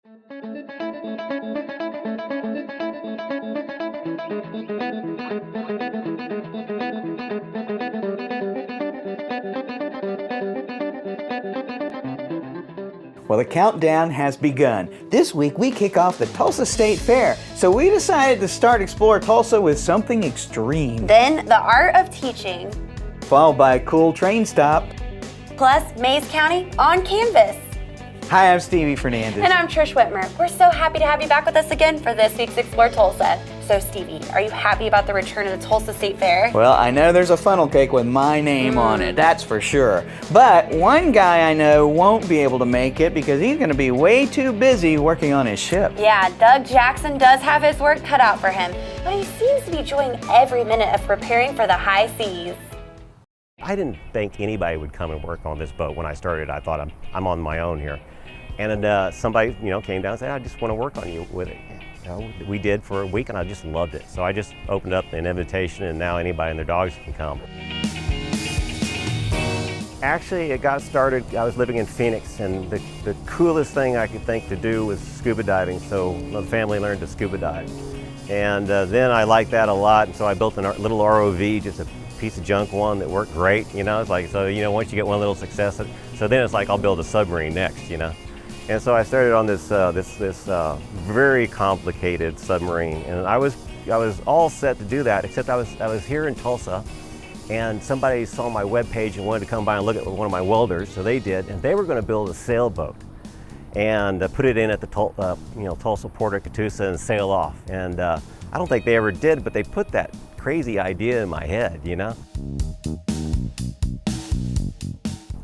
Well, the countdown has begun. This week we kick off the Tulsa State Fair, so we decided to start Explore Tulsa with something extreme. Then the art of teaching. Followed by a cool train stop. Plus Mays County on canvas. Hi, I'm Stevie Fernandez. And I'm Trish Whitmer. We're so happy to have you back with us again for this week's Explore Tulsa. So Stevie, are you happy about the return of the Tulsa State Fair? Well, I know there's a funnel cake with my name on it, that's for sure. But one guy I know won't be able to make it because he's going to be way too busy working on his ship. Yeah, Doug Jackson does have his work cut out for him, but he seems to be enjoying every minute of preparing for the high seas. I didn't think anybody would come and work on this boat when I started. I thought I'm on my own here. And somebody, came down and said, I just want to work on you with it. We did for a week and I just loved it. So I just opened up an invitation and now anybody and their dogs can come. Actually, it got started, I was living in Phoenix and the coolest thing I could think to do was scuba diving. So the family learned to scuba dive. And then I liked that a lot. And so I built a little ROV, just a piece of junk one that worked great. It's like, so, once you get one little success, so then it's like, I'll build a submarine next, And so I started on this very complicated submarine, and I was all set to do that, except I was here in Tulsa, and somebody saw my webpage and wanted to come by and look at one of my welders, so they did, and they were going to build a sailboat and put it in at the Tulsa port at Catoosa and sail off. And I don't think they ever did, but they put that crazy idea in my head,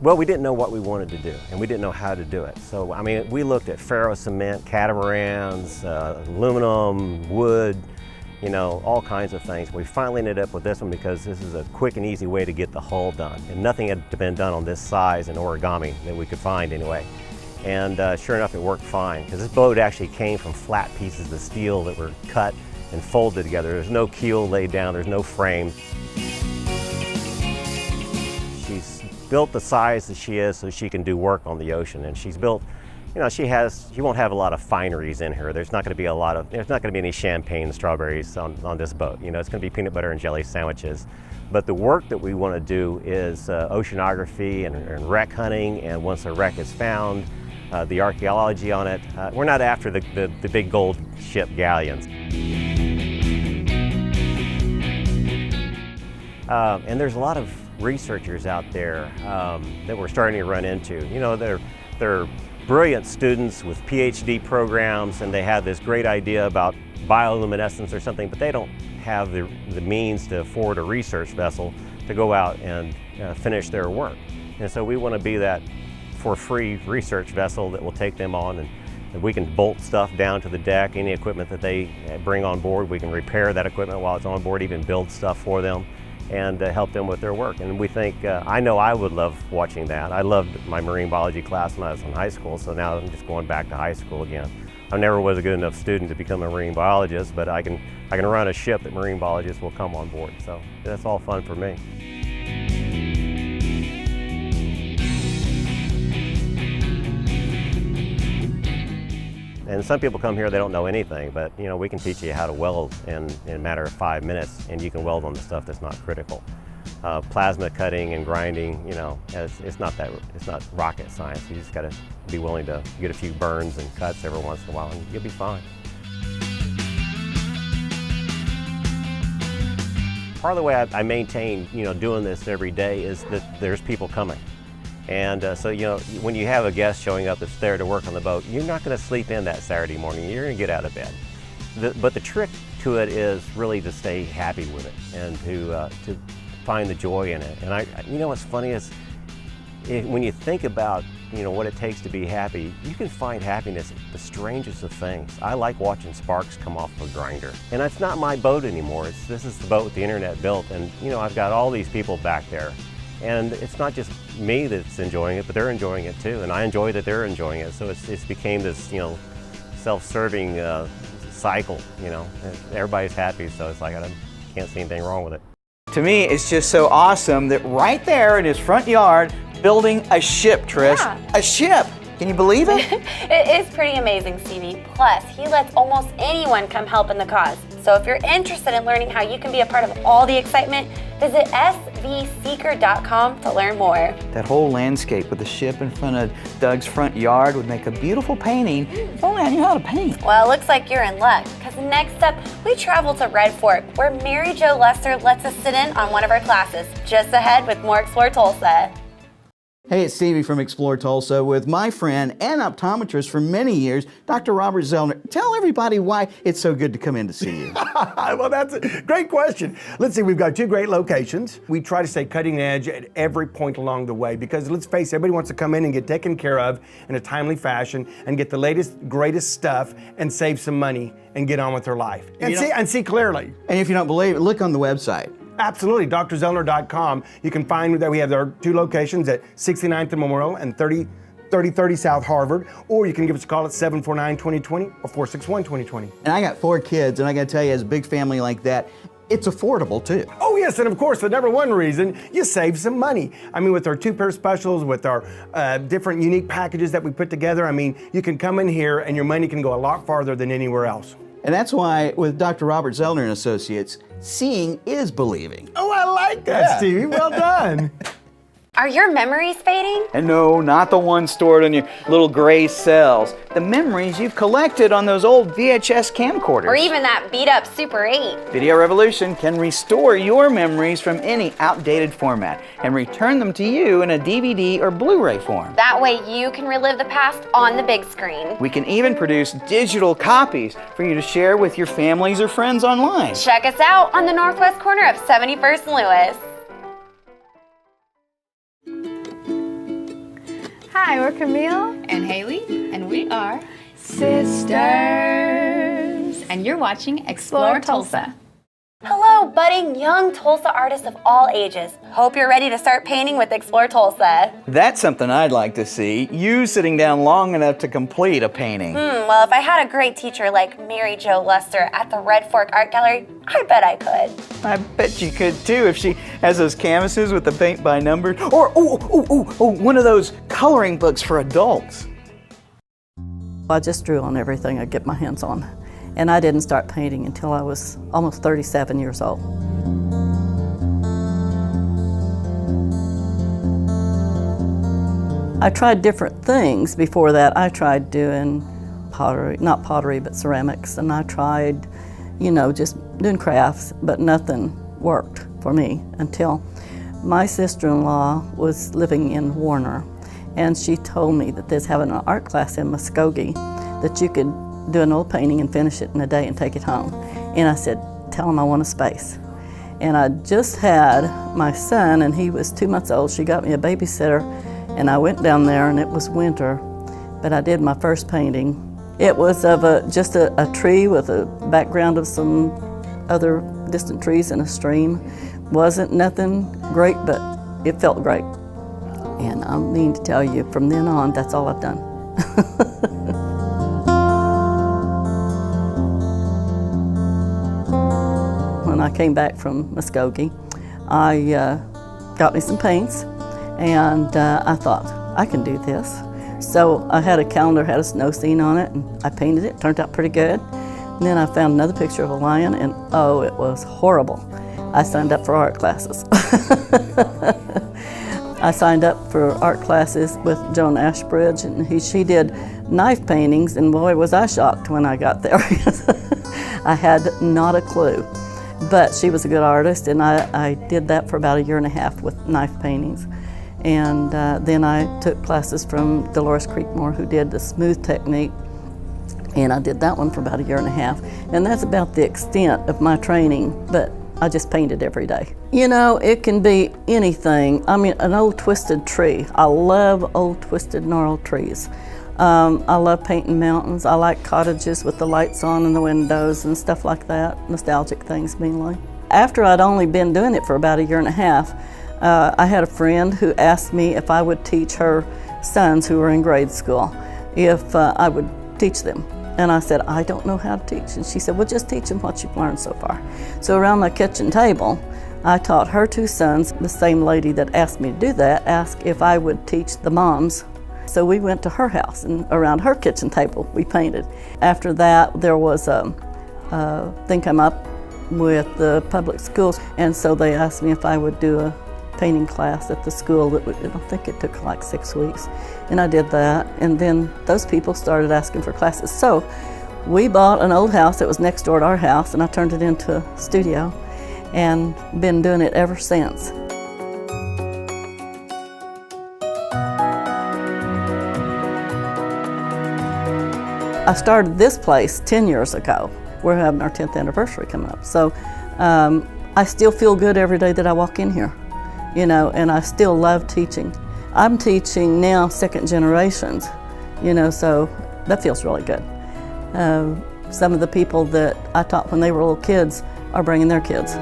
Well, we didn't know what we wanted to do, and we didn't know how to do it. So, we looked at ferro cement, catamarans, aluminum, wood, all kinds of things. We finally ended up with this one because this is a quick and easy way to get the hull done. And nothing had been done on this size in origami that we could find anyway. And sure enough, it worked fine, because this boat actually came from flat pieces of steel that were cut and folded together. There's no keel laid down, there's no frame. She's built the size that she is so she can do work on the ocean, and she's built, she won't have a lot of fineries in her. There's not going to be any champagne and strawberries on this boat. It's going to be peanut butter and jelly sandwiches. But the work that we want to do is oceanography and wreck hunting, and once a wreck is found, the archaeology on it. We're not after the big gold ship galleons. And there's a lot of researchers out there that we're starting to run into. They're brilliant students with PhD programs, and they have this great idea about bioluminescence or something, but they don't have the means to afford a research vessel to go out and finish their work. And so we want to be that for free research vessel that will take them on, and we can bolt stuff down to the deck. Any equipment that they bring on board, we can repair that equipment while it's on board, even build stuff for them, and help them with their work. And we think, I know I would love watching that. I loved my marine biology class when I was in high school, so now I'm just going back to high school again. I never was a good enough student to become a marine biologist, but I can run a ship that marine biologists will come on board, so that's all fun for me. And some people come here, they don't know anything, but we can teach you how to weld in a matter of 5 minutes, and you can weld on the stuff that's not critical. Plasma cutting and grinding, it's not rocket science. You just got to be willing to get a few burns and cuts every once in a while, and you'll be fine. Part of the way I maintain, doing this every day is that there's people coming. And so, when you have a guest showing up that's there to work on the boat, you're not going to sleep in that Saturday morning. You're going to get out of bed. But the trick to it is really to stay happy with it and to find the joy in it. And what's funny is when you think about, what it takes to be happy, you can find happiness in the strangest of things. I like watching sparks come off of a grinder. And it's not my boat anymore. This is the boat the internet built. And, I've got all these people back there. And it's not just me that's enjoying it, but they're enjoying it too. And I enjoy that they're enjoying it. So it's became this, self-serving cycle, Everybody's happy, so it's like I can't see anything wrong with it. To me, it's just so awesome that right there in his front yard, building a ship, Trish. Yeah. A ship. Can you believe it? It is pretty amazing, Stevie. Plus, he lets almost anyone come help in the cause. So if you're interested in learning how you can be a part of all the excitement, visit svseeker.com to learn more. That whole landscape with the ship in front of Doug's front yard would make a beautiful painting if only I knew how to paint. Well, it looks like you're in luck, because next up, we travel to Red Fork, where Mary Jo Lester lets us sit in on one of her classes. Just ahead with more Explore Tulsa. Hey, it's Stevie from Explore Tulsa with my friend and optometrist for many years, Dr. Robert Zellner. Tell everybody why it's so good to come in to see you. Well, that's a great question. Let's see, we've got 2 great locations. We try to stay cutting edge at every point along the way because let's face it, everybody wants to come in and get taken care of in a timely fashion and get the latest, greatest stuff and save some money and get on with their life and see clearly. And if you don't believe it, look on the website. Absolutely, drzellner.com. You can find that we have our 2 locations at 69th and Memorial and 3030 South Harvard, or you can give us a call at 749-2020 or 461-2020. And I got 4 kids, and I got to tell you, as a big family like that, it's affordable too. Oh yes, and of course, the number one reason, you save some money. I mean, with our 2-pair specials, with our different unique packages that we put together, I mean, you can come in here and your money can go a lot farther than anywhere else. And that's why with Dr. Robert Zellner and Associates, seeing is believing. Oh, I like that, Stevie. Well done. Are your memories fading? And no, not the ones stored in your little gray cells. The memories you've collected on those old VHS camcorders. Or even that beat up Super 8. Video Revolution can restore your memories from any outdated format and return them to you in a DVD or Blu-ray form. That way you can relive the past on the big screen. We can even produce digital copies for you to share with your families or friends online. Check us out on the northwest corner of 71st and Lewis. Hi, we're Camille and Haley, and we are Sisters, and you're watching Explore Tulsa. Hello, budding young Tulsa artists of all ages. Hope you're ready to start painting with Explore Tulsa. That's something I'd like to see. You sitting down long enough to complete a painting. Well, if I had a great teacher like Mary Jo Lester at the Red Fork Art Gallery, I bet I could. I bet you could too if she has those canvases with the paint by number. Or, one of those coloring books for adults. I just drew on everything I get my hands on. And I didn't start painting until I was almost 37 years old. I tried different things before that. I tried doing pottery, not pottery, but ceramics, and I tried, just doing crafts, but nothing worked for me until my sister-in-law was living in Warner, and she told me that there's having an art class in Muskogee that you could do an oil painting and finish it in a day and take it home. And I said, tell him I want a space. And I just had my son, and he was 2 months old. She got me a babysitter, and I went down there, and it was winter, but I did my first painting. It was of just a tree with a background of some other distant trees and a stream. Wasn't nothing great, but it felt great. And I mean to tell you, from then on, that's all I've done. When I came back from Muskogee, I got me some paints, and I thought, I can do this. So I had a calendar, had a snow scene on it, and I painted it. Turned out pretty good. And then I found another picture of a lion, and oh, it was horrible. I signed up for art classes. I signed up for art classes with Joan Ashbridge, and she did knife paintings, and boy, was I shocked when I got there. I had not a clue. But she was a good artist, and I did that for about 1.5 years with knife paintings. And then I took classes from Dolores Creekmore, who did the smooth technique, and I did that one for about 1.5 years. And that's about the extent of my training, but I just painted every day. It can be anything. I mean, an old twisted tree. I love old twisted gnarled trees. I love painting mountains. I like cottages with the lights on in the windows and stuff like that, nostalgic things mainly. After I'd only been doing it for about 1.5 years, I had a friend who asked me if I would teach her sons who were in grade school, if I would teach them. And I said, I don't know how to teach. And she said, well, just teach them what you've learned so far. So around my kitchen table, I taught her 2 sons. The same lady that asked me to do that asked if I would teach the moms. So we went to her house, and around her kitchen table we painted. After that, there was a thing come up with the public schools, and so they asked me if I would do a painting class at the school. I think it took like 6 weeks, and I did that, and then those people started asking for classes. So we bought an old house that was next door to our house, and I turned it into a studio and been doing it ever since. I started this place 10 years ago. We're having our 10th anniversary coming up. So I still feel good every day that I walk in here, you know, and I still love teaching. I'm teaching now second generations, you know, so that feels really good. Some of the people that I taught when they were little kids are bringing their kids.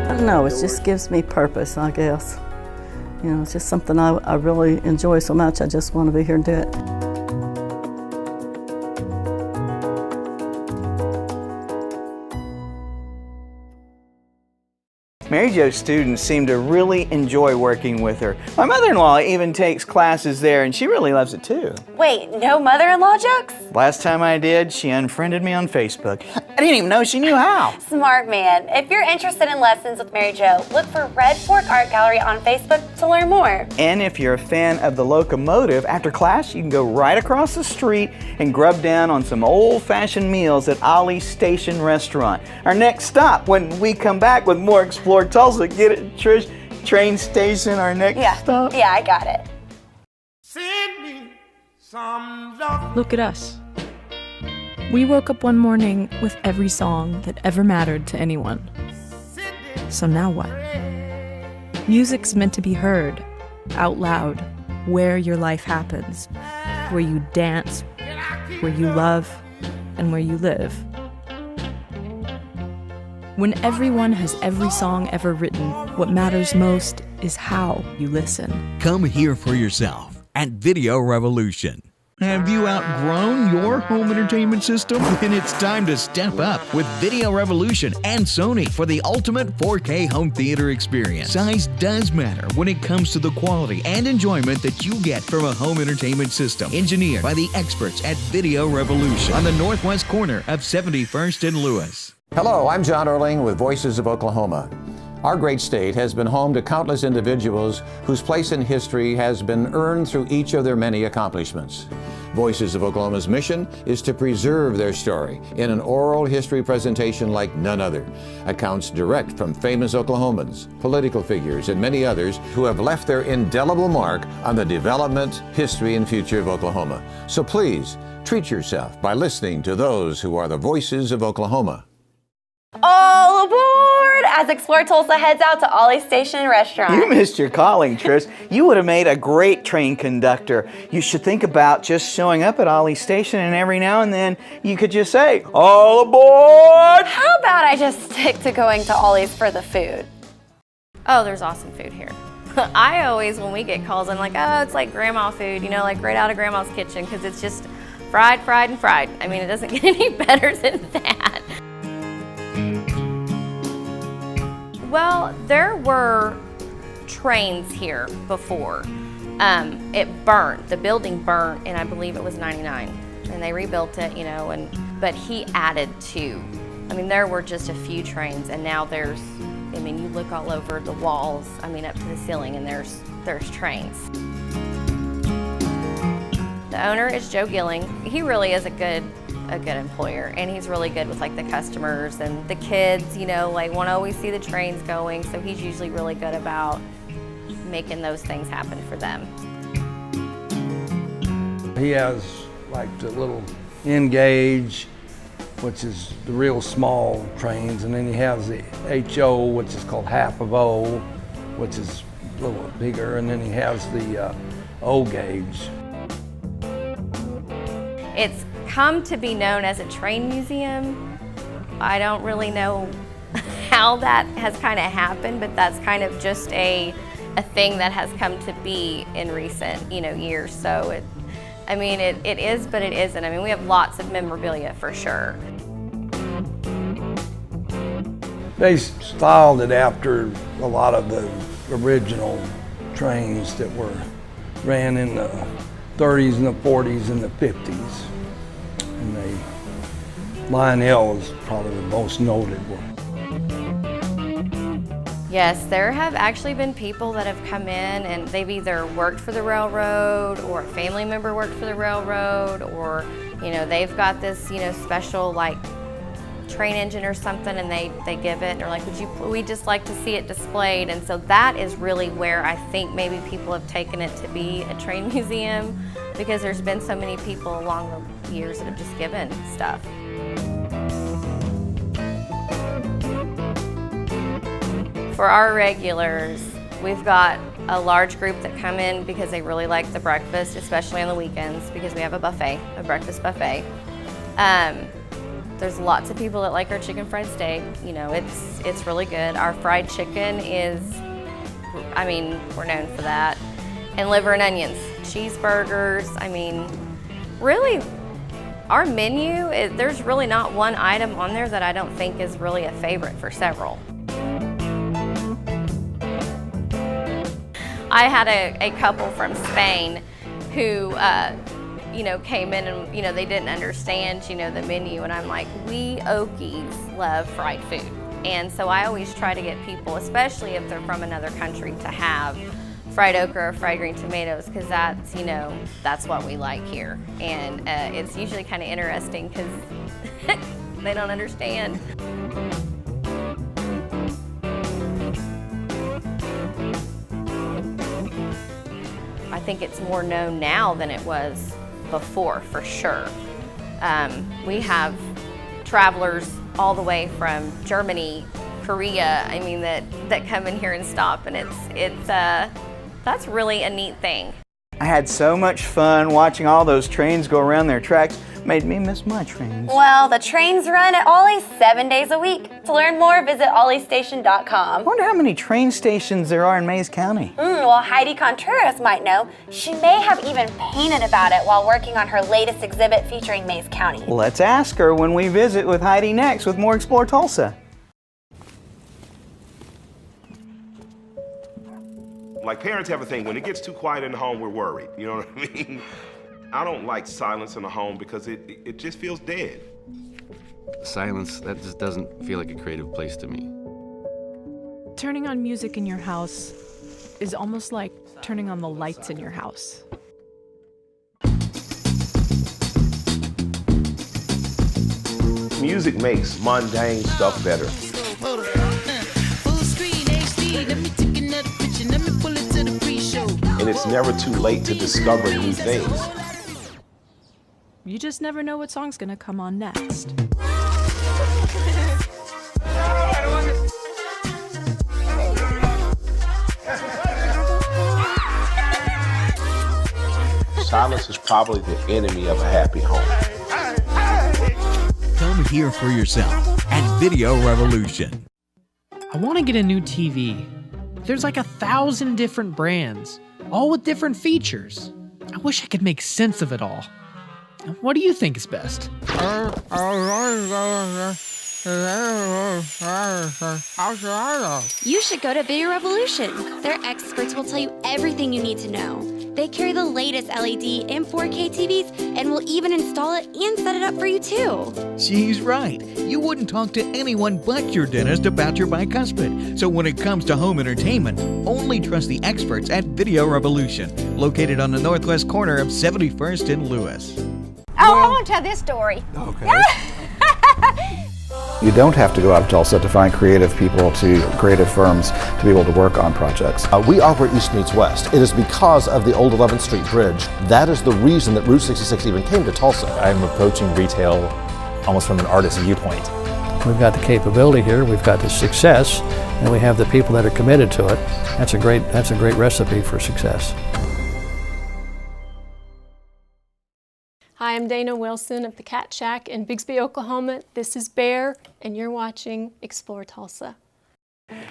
I don't know, it just gives me purpose, I guess. You know, it's just something I really enjoy so much, I just want to be here and do it. Mary Jo's students seem to really enjoy working with her. My mother-in-law even takes classes there, and she really loves it too. Wait, no mother-in-law jokes? Last time I did, she unfriended me on Facebook. I didn't even know she knew how. Smart man. If you're interested in lessons with Mary Jo, look for Red Fork Art Gallery on Facebook to learn more. And if you're a fan of the locomotive, after class you can go right across the street and grub down on some old-fashioned meals at Ollies Station Restaurant. Our next stop when we come back with more Explore Tulsa. Get it, Trish? Train station, our next stop? Yeah, I got it. Send me some love. Look at us. We woke up one morning with every song that ever mattered to anyone. So now what? Music's meant to be heard, out loud, where your life happens, where you dance, where you love, and where you live. When everyone has every song ever written, what matters most is how you listen. Come hear for yourself at Video Revolution. Have you outgrown your home entertainment system? Then it's time to step up with Video Revolution and Sony for the ultimate 4K home theater experience. Size does matter when it comes to the quality and enjoyment that you get from a home entertainment system. Engineered by the experts at Video Revolution on the northwest corner of 71st and Lewis. Hello, I'm John Erling with Voices of Oklahoma. Our great state has been home to countless individuals whose place in history has been earned through each of their many accomplishments. Voices of Oklahoma's mission is to preserve their story in an oral history presentation like none other. Accounts direct from famous Oklahomans, political figures, and many others who have left their indelible mark on the development, history, and future of Oklahoma. So please, treat yourself by listening to those who are the voices of Oklahoma. All aboard as Explore Tulsa heads out to Ollies Station Restaurant. You missed your calling, Trish. You would have made a great train conductor. You should think about just showing up at Ollies Station, and every now and then you could just say, all aboard! How about I just stick to going to Ollies for the food? Oh, there's awesome food here. I always, when we get calls, I'm like, oh, it's like grandma food, you know, like right out of grandma's kitchen, because it's just fried, fried, and fried. I mean, it doesn't get any better than that. Well, there were trains here before. It burned, the building burnt, and I believe it was 99. And they rebuilt it, you know, but he added two. I mean, there were just a few trains, and now there's, I mean, you look all over the walls, I mean, up to the ceiling, and there's trains. The owner is Joe Gilling. He really is a good employer, and he's really good with like the customers and the kids, you know, like want to always see the trains going, so he's usually really good about making those things happen for them. He has like the little N-gauge, which is the real small trains, and then he has the HO, which is called half of O, which is a little bigger, and then he has the O gauge. It's come to be known as a train museum. I don't really know how that has kind of happened, but that's kind of just a thing that has come to be in recent, you know, years. So it is, but it isn't. I mean, we have lots of memorabilia for sure. They styled it after a lot of the original trains that ran in the 30s and the 40s and the 50s. And Lionel is probably the most noted one. Yes, there have actually been people that have come in and they've either worked for the railroad or a family member worked for the railroad, or they've got this special like train engine or something, and they give it and they're like, we'd just like to see it displayed. And so that is really where I think maybe people have taken it to be a train museum, because there's been so many people along the years that have just given stuff. For our regulars, we've got a large group that come in because they really like the breakfast, especially on the weekends, because we have a breakfast buffet. There's lots of people that like our chicken fried steak. It's really good. Our fried chicken is, we're known for that. And liver and onions, cheeseburgers. Really, our menu, there's really not one item on there that I don't think is really a favorite for several. I had a couple from Spain who, came in and, they didn't understand, the menu. And I'm like, we Okies love fried food. And so I always try to get people, especially if they're from another country, to have fried okra or fried green tomatoes, because that's what we like here. And it's usually kind of interesting because they don't understand. I think it's more known now than it was before, for sure. We have travelers all the way from Germany, Korea, that come in here and stop, and that's really a neat thing. I had so much fun watching all those trains go around their tracks. Made me miss my trains. Well, the trains run at Ollies 7 days a week. To learn more, visit olliesstation.com. I wonder how many train stations there are in Mays County. Well, Heidi Contreras might know. She may have even painted about it while working on her latest exhibit featuring Mays County. Let's ask her when we visit with Heidi next with more Explore Tulsa. Like, parents have a thing, when it gets too quiet in the home, we're worried. You know what I mean? I don't like silence in the home because it just feels dead. Silence, that just doesn't feel like a creative place to me. Turning on music in your house is almost like turning on the lights in your house. Music makes mundane stuff better. And it's never too late to discover new things. You just never know what song's gonna come on next. Silence is probably the enemy of a happy home. Come here for yourself at Video Revolution. I want to get a new TV. There's like 1,000 different brands, all with different features. I wish I could make sense of it all. What do you think is best? You should go to Video Revolution. Their experts will tell you everything you need to know. They carry the latest LED and 4K TVs and will even install it and set it up for you too. She's right. You wouldn't talk to anyone but your dentist about your bicuspid. So when it comes to home entertainment, only trust the experts at Video Revolution, located on the northwest corner of 71st and Lewis. Oh, I want to tell this story. Okay. You don't have to go out of Tulsa to find creative people, creative firms to be able to work on projects. We are where East meets West. It is because of the old 11th Street Bridge. That is the reason that Route 66 even came to Tulsa. I'm approaching retail almost from an artist's viewpoint. We've got the capability here, we've got the success, and we have the people that are committed to it. That's a great recipe for success. Hi, I'm Dana Wilson of the Cat Shack in Bixby, Oklahoma. This is Bear, and you're watching Explore Tulsa.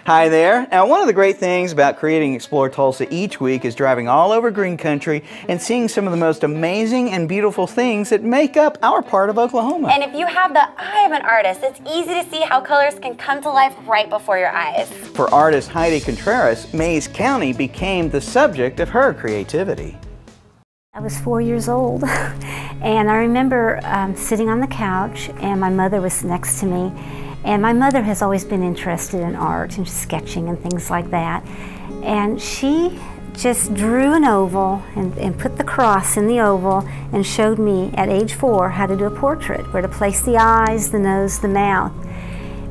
Hi there. Now, one of the great things about creating Explore Tulsa each week is driving all over green country and seeing some of the most amazing and beautiful things that make up our part of Oklahoma. And if you have the eye of an artist, it's easy to see how colors can come to life right before your eyes. For artist Heidi Contreras, Mays County became the subject of her creativity. I was 4 years old, and I remember sitting on the couch, and my mother was next to me. And my mother has always been interested in art and sketching and things like that. And she just drew an oval and put the cross in the oval and showed me at age 4 how to do a portrait, where to place the eyes, the nose, the mouth.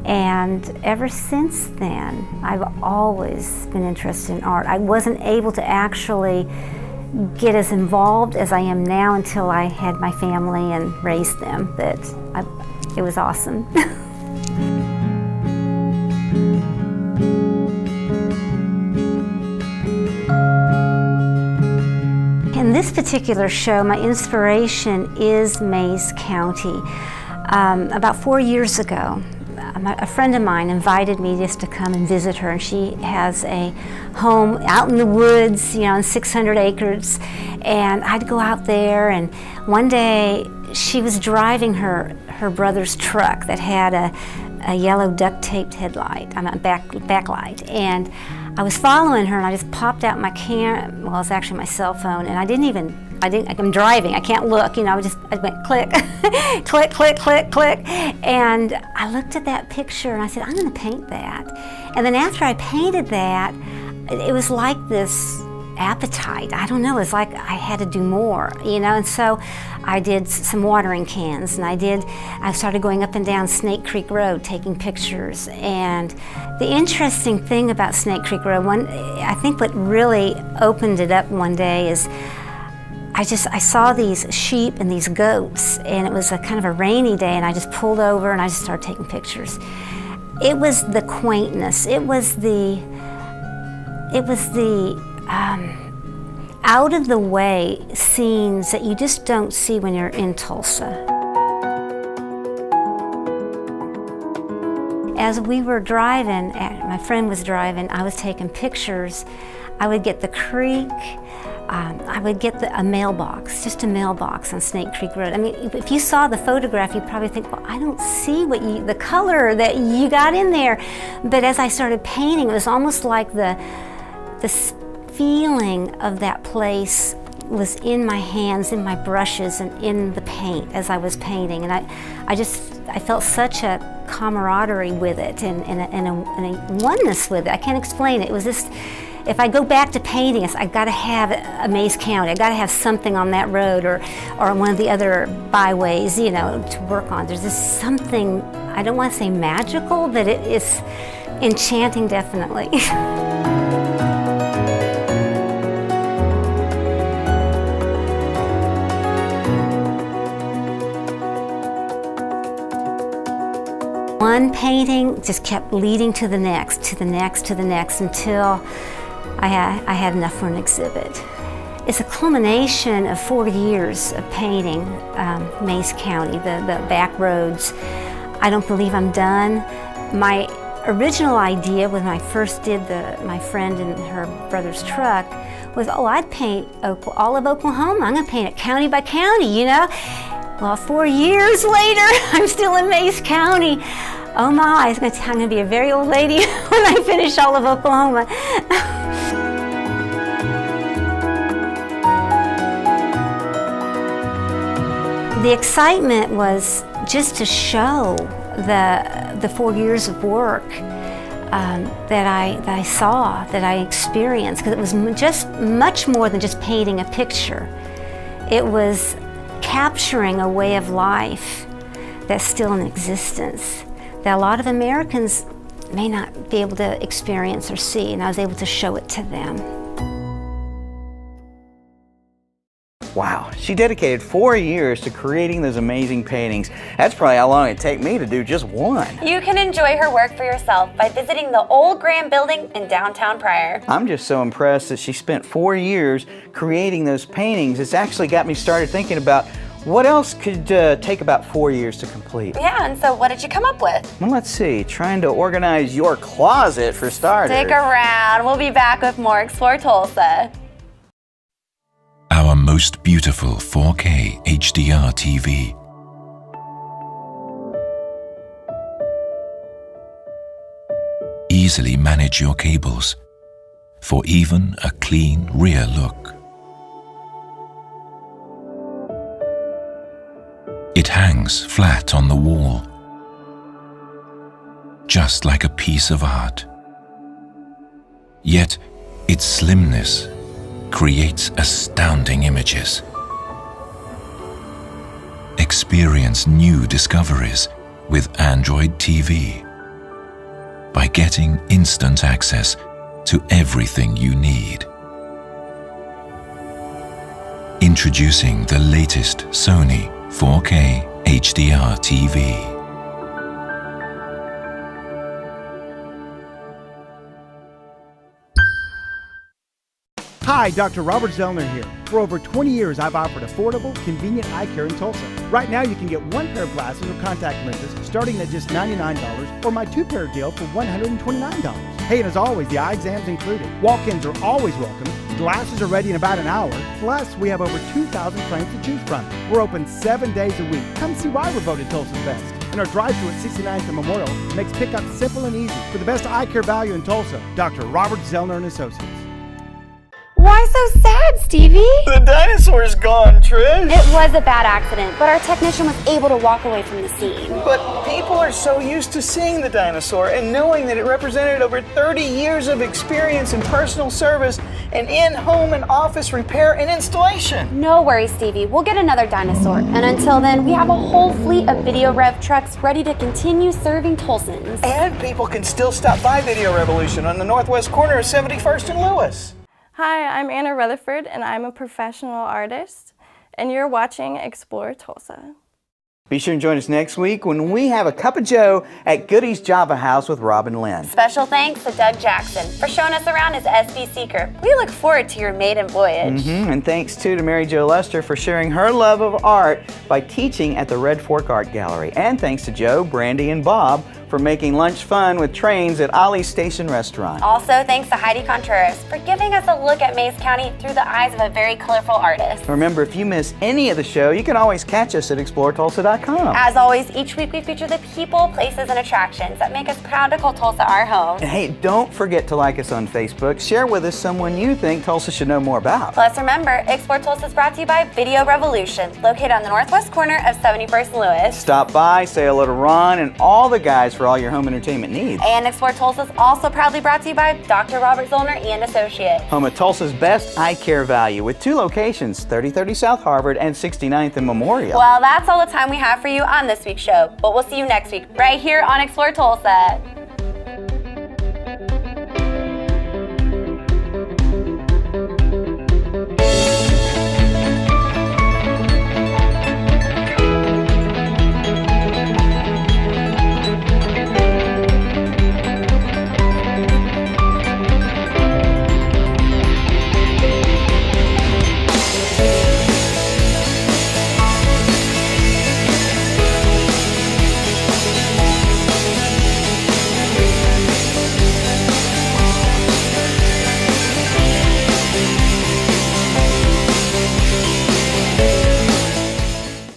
And ever since then, I've always been interested in art. I wasn't able to actually get as involved as I am now until I had my family and raised them, but it was awesome. In this particular show, my inspiration is Mays County. About 4 years ago, a friend of mine invited me just to come and visit her, and she has a home out in the woods, you know, on 600 acres, and I'd go out there, and one day she was driving her brother's truck that had a yellow duct-taped headlight, backlight, and I was following her, and I just popped out my well, it's actually my cell phone, and I'm driving, I can't look, you know, I went click, click, click, click, click, and I looked at that picture and I said, I'm gonna paint that. And then after I painted that, it was like this appetite, I don't know, it's like I had to do more, you know, and so I did some watering cans, and I started going up and down Snake Creek Road taking pictures. And the interesting thing about Snake Creek Road, I think what really opened it up one day is I saw these sheep and these goats, and it was a kind of a rainy day, and I just pulled over and I just started taking pictures. It was the quaintness, it was the out of the way scenes that you just don't see when you're in Tulsa. As we were driving, my friend was driving, I was taking pictures. I would get the creek, I would get a mailbox, just a mailbox on Snake Creek Road. I mean, if you saw the photograph, you'd probably think, well, I don't see the color that you got in there. But as I started painting, it was almost like the feeling of that place was in my hands, in my brushes, and in the paint as I was painting. And I felt such a camaraderie with it and a oneness with it. I can't explain it. It was just, if I go back to painting, I got to have a Mays County. I got to have something on that road or one of the other byways, you know, to work on. There's just something, I don't want to say magical, but it is enchanting, definitely. One painting just kept leading to the next, to the next, to the next, until I had enough for an exhibit. It's a culmination of 4 years of painting Mays County, the back roads. I don't believe I'm done. My original idea when I first did my friend and her brother's truck was, oh, I'd paint all of Oklahoma. I'm gonna paint it county by county, you know? Well, 4 years later, I'm still in Mays County. Oh my, I'm gonna be a very old lady when I finish all of Oklahoma. The excitement was just to show the 4 years of work that I saw, that I experienced, because it was just much more than just painting a picture. It was capturing a way of life that's still in existence, that a lot of Americans may not be able to experience or see, and I was able to show it to them. Wow, she dedicated 4 years to creating those amazing paintings. That's probably how long it'd take me to do just one. You can enjoy her work for yourself by visiting the Old Graham Building in downtown Pryor. I'm just so impressed that she spent 4 years creating those paintings. It's actually got me started thinking about What else could take about 4 years to complete? Yeah, and so what did you come up with? Well, let's see. Trying to organize your closet for starters. Stick around. We'll be back with more Explore Tulsa. Our most beautiful 4K HDR TV. Easily manage your cables for even a clean rear look. It hangs flat on the wall, just like a piece of art. Yet its slimness creates astounding images. Experience new discoveries with Android TV by getting instant access to everything you need. Introducing the latest Sony 4K HDR TV. Hi, Dr. Robert Zellner here. For over 20 years, I've offered affordable, convenient eye care in Tulsa. Right now, you can get one pair of glasses or contact lenses starting at just $99 or my two-pair deal for $129. Hey, and as always, the eye exam's included. Walk-ins are always welcome. Glasses are ready in about an hour. Plus, we have over 2,000 frames to choose from. We're open 7 days a week. Come see why we're voted Tulsa's best. And our drive-thru at 69th and Memorial makes pickup simple and easy. For the best eye care value in Tulsa, Dr. Robert Zellner and Associates. Why so sad, Stevie? The dinosaur's gone, Trish. It was a bad accident, but our technician was able to walk away from the scene. But people are so used to seeing the dinosaur and knowing that it represented over 30 years of experience in personal service and in-home and office repair and installation. No worries, Stevie. We'll get another dinosaur. And until then, we have a whole fleet of Video Rev trucks ready to continue serving Tulsans. And people can still stop by Video Revolution on the northwest corner of 71st and Lewis. Hi, I'm Anna Rutherford, and I'm a professional artist, and you're watching Explore Tulsa. Be sure and join us next week when we have a cup of joe at Goody's Java House with Rob and Lynn. Special thanks to Doug Jackson for showing us around his SB Seeker. We look forward to your maiden voyage. And thanks too to Mary Jo Lester for sharing her love of art by teaching at the Red Fork Art Gallery. And thanks to Joe, Brandy, and Bob for making lunch fun with trains at Ollies Station Restaurant. Also, thanks to Heidi Contreras for giving us a look at Mays County through the eyes of a very colorful artist. Remember, if you miss any of the show, you can always catch us at ExploreTulsa.com. As always, each week we feature the people, places, and attractions that make us proud to call Tulsa our home. And hey, don't forget to like us on Facebook. Share with us someone you think Tulsa should know more about. Plus, remember, Explore Tulsa is brought to you by Video Revolution, located on the northwest corner of 71st and Lewis. Stop by, say hello to Ron and all the guys for all your home entertainment needs. And Explore Tulsa is also proudly brought to you by Dr. Robert Zollner and Associates. Home of Tulsa's best eye care value with 2 locations, 3030 South Harvard and 69th and Memorial. Well, that's all the time we have for you on this week's show, but we'll see you next week right here on Explore Tulsa.